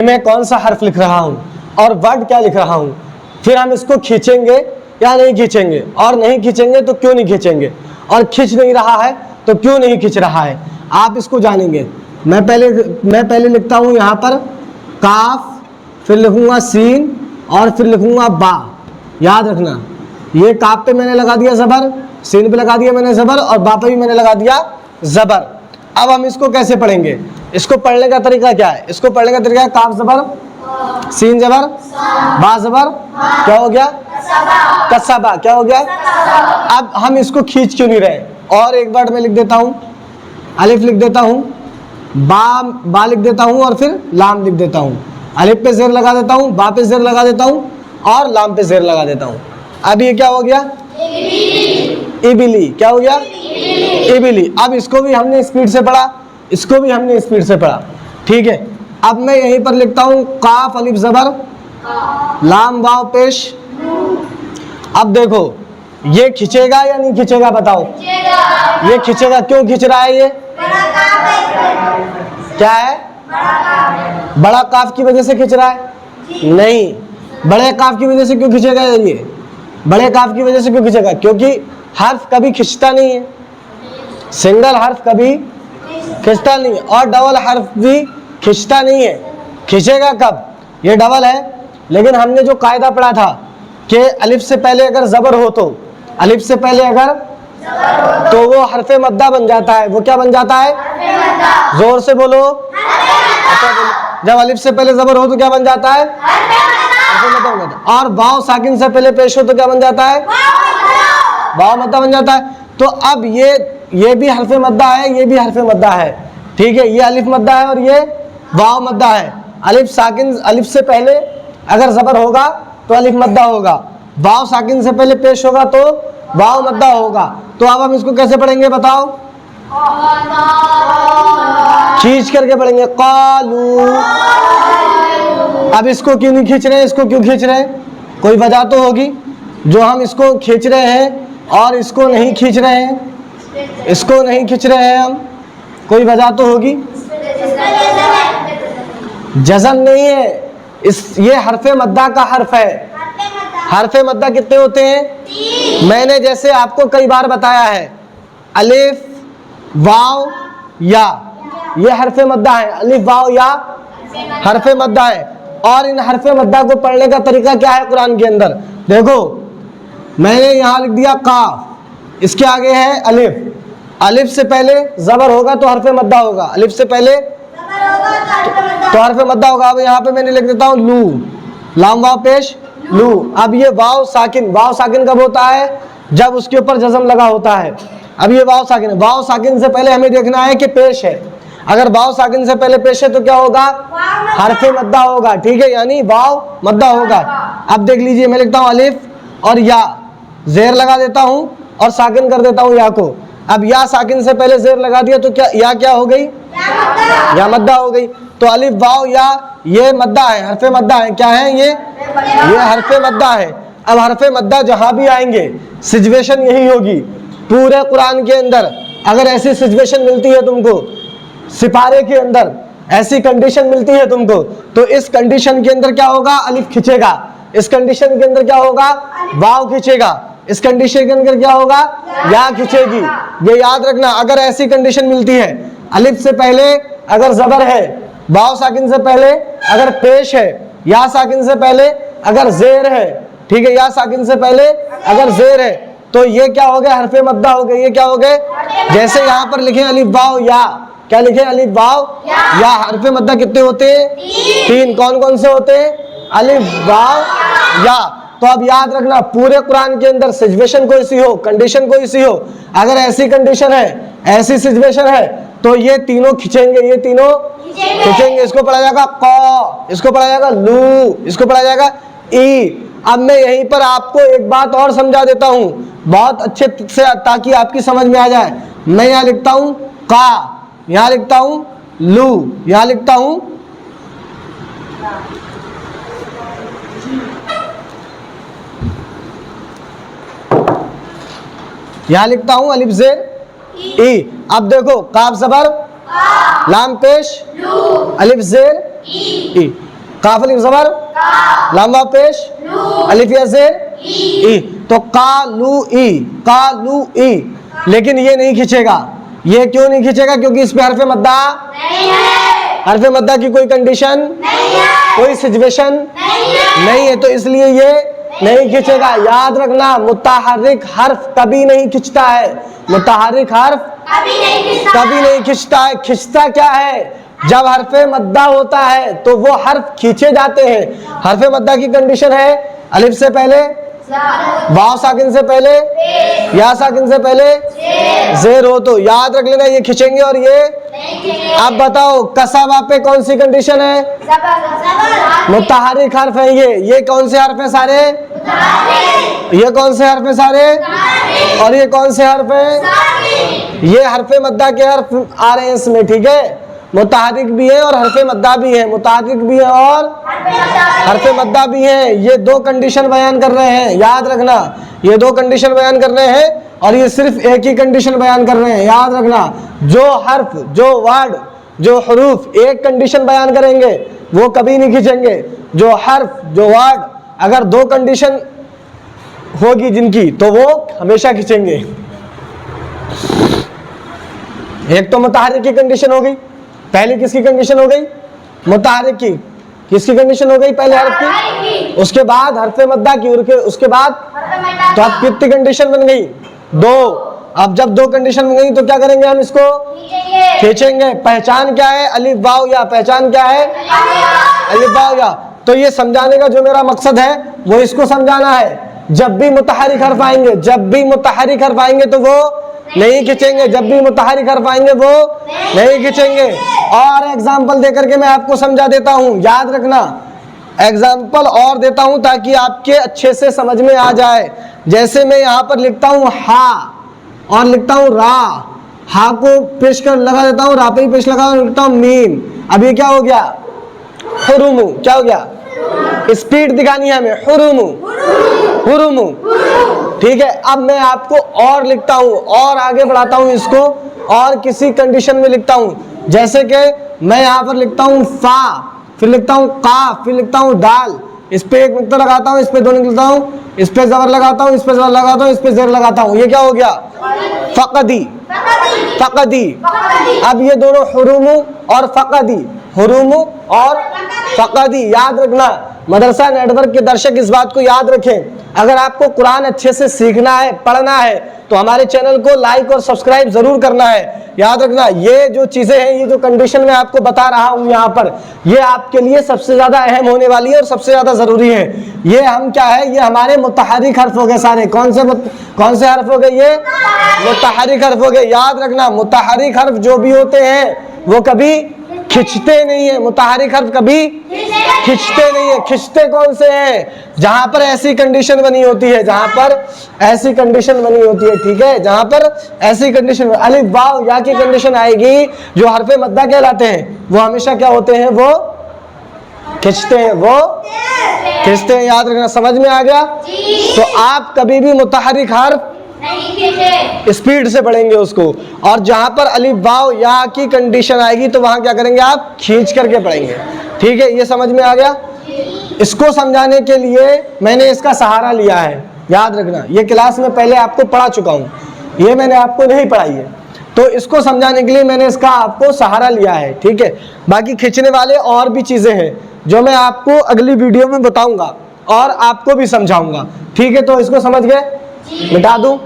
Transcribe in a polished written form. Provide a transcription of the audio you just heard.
मैं कौन सा हर्फ लिख रहा हूँ और वर्ड क्या लिख रहा हूँ, फिर हम इसको खींचेंगे या नहीं खींचेंगे, और नहीं खींचेंगे तो क्यों नहीं खींचेंगे, और खींच नहीं रहा है तो क्यों नहीं खींच रहा है, आप इसको जानेंगे। मैं पहले लिखता हूँ यहाँ पर काफ, फिर लिखूंगा सीन और फिर लिखूंगा बा। याद रखना, ये काफ पे मैंने लगा दिया ज़बर, सीन पे लगा दिया मैंने ज़बर और बा पे भी मैंने लगा दिया ज़बर। अब हम इसको कैसे पढ़ेंगे, इसको पढ़ने का तरीका क्या है, इसको पढ़ने का तरीका है काफ ज़बर, सीन ज़बर, बा ज़बर, क्या हो गया कसबा, क्या हो गया। अब हम इसको खींच क्यों नहीं रहे, और एक वर्ड में लिख देता हूँ, अलिफ लिख देता हूँ, बा लिख देता हूँ और फिर लाम लिख देता हूँ। अलिफ पे ज़ेर लगा देता हूँ, बा पे ज़ेर लगा देता हूँ और लाम पे ज़ेर लगा देता हूँ। अब ये क्या हो गया, इबिली, क्या हो गया इबिली। अब इसको भी हमने स्पीड से पढ़ा, इसको भी हमने स्पीड से पढ़ा, ठीक है। अब मैं यहीं पर लिखता हूँ काफ अलिफ ज़बर, लाम वाव पेश। अब देखो ये खींचेगा या नहीं खींचेगा, बताओ। ये खींचेगा, क्यों खींच रहा है, ये क्या है, बड़ा काफ की वजह से खींच रहा है, नहीं, बड़े काफ की वजह से क्यों खींचेगा, ये बड़े काफ की वजह से क्यों खींचेगा, क्योंकि हर्फ कभी खींचता नहीं है, सिंगल हर्फ कभी खींचता नहीं है और डबल हर्फ भी खींचता नहीं है। खींचेगा कब, ये डबल है, लेकिन हमने जो कायदा पढ़ा था कि अलिफ से पहले अगर ज़बर हो तो, अलिफ से पहले अगर तो वो हरफ मद्दा बन जाता है। वो क्या बन जाता है, जोर से बोलो। जब अलिफ से पहले ज़बर हो तो क्या बन जाता है, और वाव साकिन से पहले पेश हो तो क्या बन जाता है, वाव मद्दा बन जाता है। तो अब ये भी हरफ मद्दा है, ये भी हरफ मद्दा है, ठीक है। ये अलिफ मद्दा है और ये वाव मद्दा है। अलिफ साकिन, अलिफ से पहले अगर ज़बर होगा तो अलिफ मद्दा होगा, वाव साकिन से पहले पेश होगा तो वाव मद्दा होगा। तो अब हम इसको कैसे पढ़ेंगे बताओ, खींच करके पढ़ेंगे, कालू। अब इसको क्यों नहीं खींच रहे हैं, इसको क्यों खींच रहे हैं, कोई वजह तो होगी जो हम इसको खींच रहे हैं और इसको नहीं खींच रहे हैं, इसको नहीं खींच रहे हैं हम, कोई वजह तो होगी। जज़म नहीं है, ये हरफे मद्दा का हर्फ है। हरफे मद्दा कितने होते हैं, मैंने जैसे आपको कई बार बताया है, अलिफ वाव या, ये हरफे मद्दा है, अलिफ वाव या हरफे मद्दा है। और इन हरफे मद्दा को पढ़ने का तरीका क्या है कुरान के अंदर, देखो मैंने यहाँ लिख दिया काफ, इसके आगे है अलिफ, अलिफ से पहले ज़बर होगा तो हरफे मद्दा होगा, अलिफ से पहले तो हरफे मद्दा होगा। अब यहाँ पे मैंने लिख देता हूँ लू, लाम वाव पेश लू। अब ये वाव साकिन, वाव साकिन कब होता है, जब उसके ऊपर जज़म लगा होता है। अब ये वाव साकिन है, वाव साकिन से पहले हमें देखना है कि पेश है, अगर वाव साकिन से पहले पेश है तो क्या होगा, हरफे मद्दा होगा, ठीक है, यानी वाव मद्दा होगा। अब देख लीजिए, मैं लिखता हूँ अलिफ और या, ज़ेर लगा देता हूँ और साकिन कर देता हूँ या को। अब या साकिन से पहले ज़ेर लगा दिया तो क्या हो गई, या मद्दा हो गई। तो अलिफ वाव या ये मद्दा है, हरफे मद्दा है, क्या है ये हरफे मद्दा है। अब हरफे मद्दा जहाँ भी आएंगे सिचुएशन यही होगी पूरे कुरान के अंदर। अगर ऐसी सिचुएशन मिलती है तुमको, सिपारे के अंदर ऐसी कंडीशन मिलती है तुमको, तो इस कंडीशन के अंदर क्या होगा, अलिफ खींचेगा, इस कंडीशन के अंदर क्या होगा, वाव खींचेगा, इस कंडीशन के अंदर क्या होगा, या खींचेगी। ये याद रखना, अगर ऐसी कंडीशन मिलती है, अलिफ से पहले अगर ज़बर है, वाव साकिन से पहले अगर पेश है, या साकिन से पहले अगर ज़ेर है, ठीक है, या साकिन से पहले अगर ज़ेर है, तो ये क्या हो गया, हरफे मद्दा हो गए। ये क्या हो गए, जैसे यहाँ पर लिखे अलिफ वाव या, क्या लिखे, अलिफ वाव या। हरफे मद्दा कितने होते हैं, 3। कौन कौन से होते हैं, अलिफ वाव या। तो अब याद रखना, पूरे कुरान के अंदर सिचुएशन कोई सी हो, कंडीशन कोई सी हो, अगर ऐसी कंडीशन है, ऐसी सिचुएशन है, तो ये तीनों खींचेंगे, ये तीनों खींचेंगे। इसको पढ़ा जाएगा क, इसको पढ़ा जाएगा लू, इसको पढ़ा जाएगा ई। अब मैं यहीं पर आपको एक बात और समझा देता हूँ बहुत अच्छे से, ताकि आपकी समझ में आ जाए। मैं यहाँ लिखता हूँ का, यहाँ लिखता हूँ लू, यहाँ लिखता हूँ यहाँ लिखता हूँ अलिफ ज़ेर ई। अब देखो काफ ज़बर, लाम पेश, अलिफ ज़ेर ई। काफ अलिफ ज़बर, लाम वाव पेश, अलिफ या ज़ेर ई, तो कालू ई, कालू ई। लेकिन ये नहीं खींचेगा। ये क्यों नहीं खींचेगा? क्योंकि इस पे हरफ मद्दा नहीं है। हरफ मद्दा की कोई कंडीशन नहीं है, कोई सिचुएशन नहीं है, तो इसलिए ये नहीं खींचेगा। याद रखना, मुतहर्रिक हर्फ कभी नहीं खींचता है। मुतहर्रिक हर्फ कभी नहीं खींचता है। खींचता क्या है? जब हरफ मद्दा होता है तो वो हर्फ खींचे जाते हैं। हरफ मद्दा की कंडीशन है अलिफ से पहले, वाव साकिन से पहले, या साकिन से पहले ज़ेर हो, तो याद रख लेना ये खींचेंगे और ये। अब बताओ कसवा पे कौन सी कंडीशन है? मुतहर्रिक हर्फ है ये कौन से हर्फ है सारे? ये कौन से हर्फ है सारे? और ये कौन से हर्फ है? ये हरफ मद्दा के हर्फ आ रहे हैं इसमें, ठीक है। मुतहर्रिक भी है और हरफ मद्दा भी है, मुतहर्रिक भी है और हरफ मद्दा भी है। ये दो कंडीशन बयान कर रहे हैं, याद रखना। ये दो कंडीशन बयान कर रहे हैं और ये सिर्फ एक ही कंडीशन बयान कर रहे हैं, याद रखना। जो हर्फ, जो वर्ड, जो हरूफ एक कंडीशन बयान करेंगे वो कभी नहीं खींचेंगे। जो हर्फ, जो वर्ड अगर दो कंडीशन होगी जिनकी, तो वो हमेशा खींचेंगे। एक तो मुतहर्रिक की कंडीशन हो गई, पहली किसकी कंडीशन हो गई? मुतहर्रिक की। किसकी कंडीशन हो गई? पहले हर्फ की, उसके बाद हरफ मद्दा की, उसके बाद, तो अब कितनी कंडीशन बन गई? दो। अब जब दो कंडीशन बन गई तो क्या करेंगे हम? इसको खींचेंगे। पहचान क्या है? अलिफ वाव या। पहचान क्या है? अलिफ वाव या। तो ये समझाने का जो मेरा मकसद है वो इसको समझाना है। जब भी मुतहर्रिक हर्फ आएंगे, जब भी मुतहर्रिक हर्फ आएंगे तो वो नहीं खींचेंगे। जब भी मुतहर्रिक हर्फ आएंगे वो नहीं खींचेंगे। और एग्जाम्पल देकर के मैं आपको समझा देता हूं, याद रखना। एग्जाम्पल और देता हूं ताकि आपके अच्छे से समझ में आ जाए। जैसे मैं यहाँ पर लिखता हूं हा और लिखता हूं रा, हा को पेश कर लगा देता हूं, रा पे ही पेश लगा लिखता हूं मीम। अब ये क्या हो गया? हुरुमु। क्या हो गया? स्पीड दिखानी है हमें। हुरुमु, हुरुमु, ठीक है। अब मैं आपको और लिखता हूं और आगे बढ़ाता हूं इसको और किसी कंडीशन में लिखता हूं। जैसे कि मैं यहां पर लिखता हूं फा, फिर लिखता हूं काफ, फिर लिखता हूं दाल। इस पे एक नुक्ता लगाता हूं, इस पे दो लिखता हूं, इस पे जबर लगाता हूं, इस पे जबर लगाता हूं, इस पे ज़ेर लगाता हूं। ये क्या हो गया? फकदी, फकदी। अब ये दोनों हुरुमु और फकदी, हुरुमु और फकदी। याद रखना, मदरसा नेटवर्क के दर्शक इस बात को याद रखें, अगर आपको कुरान अच्छे से सीखना है, पढ़ना है, तो हमारे चैनल को लाइक और सब्सक्राइब जरूर करना है। याद रखना, ये जो चीजें हैं, ये जो कंडीशन मैं आपको बता रहा हूं यहाँ पर, ये आपके लिए सबसे ज्यादा अहम होने वाली है और सबसे ज्यादा जरूरी है। ये हम क्या है? ये हमारे मुतहर्रिक हर्फ हो गए सारे। कौन से हर्फ हो गए? ये मुतहर्रिक हर्फ हो गए। याद रखना, मुतहर्रिक हर्फ जो भी होते हैं वो कभी खिंचते नहीं है। मुतहर्रिक हर्फ कभी खिंचते नहीं है। खिंचते कौन से हैं? जहां पर ऐसी कंडीशन बनी होती है, जहां पर ऐसी कंडीशन बनी होती है, ठीक है। जहां पर ऐसी कंडीशन, अलिफ वाव या की कंडीशन आएगी, जो हरफ मद्दा कहलाते हैं, वो हमेशा क्या होते हैं? वो खिंचते हैं, वो खिंचते हैं। याद रखना, समझ में आ गया? तो आप कभी भी मुतहर्रिक हर्फ स्पीड से पढ़ेंगे उसको, और जहां पर अलिफ वाव या की कंडीशन आएगी तो वहां क्या करेंगे? आप खींच करके पढ़ेंगे, ठीक है। ये समझ में आ गया? इसको समझाने के लिए मैंने इसका सहारा लिया है। याद रखना, ये क्लास में पहले आपको पढ़ा चुका हूं, ये मैंने आपको नहीं पढ़ाई है, तो इसको समझाने के लिए मैंने इसका आपको सहारा लिया है, ठीक है। बाकी खींचने वाले और भी चीजें हैं जो मैं आपको अगली वीडियो में बताऊंगा और आपको भी समझाऊंगा, ठीक है। तो इसको समझ गए? मिटा दूं?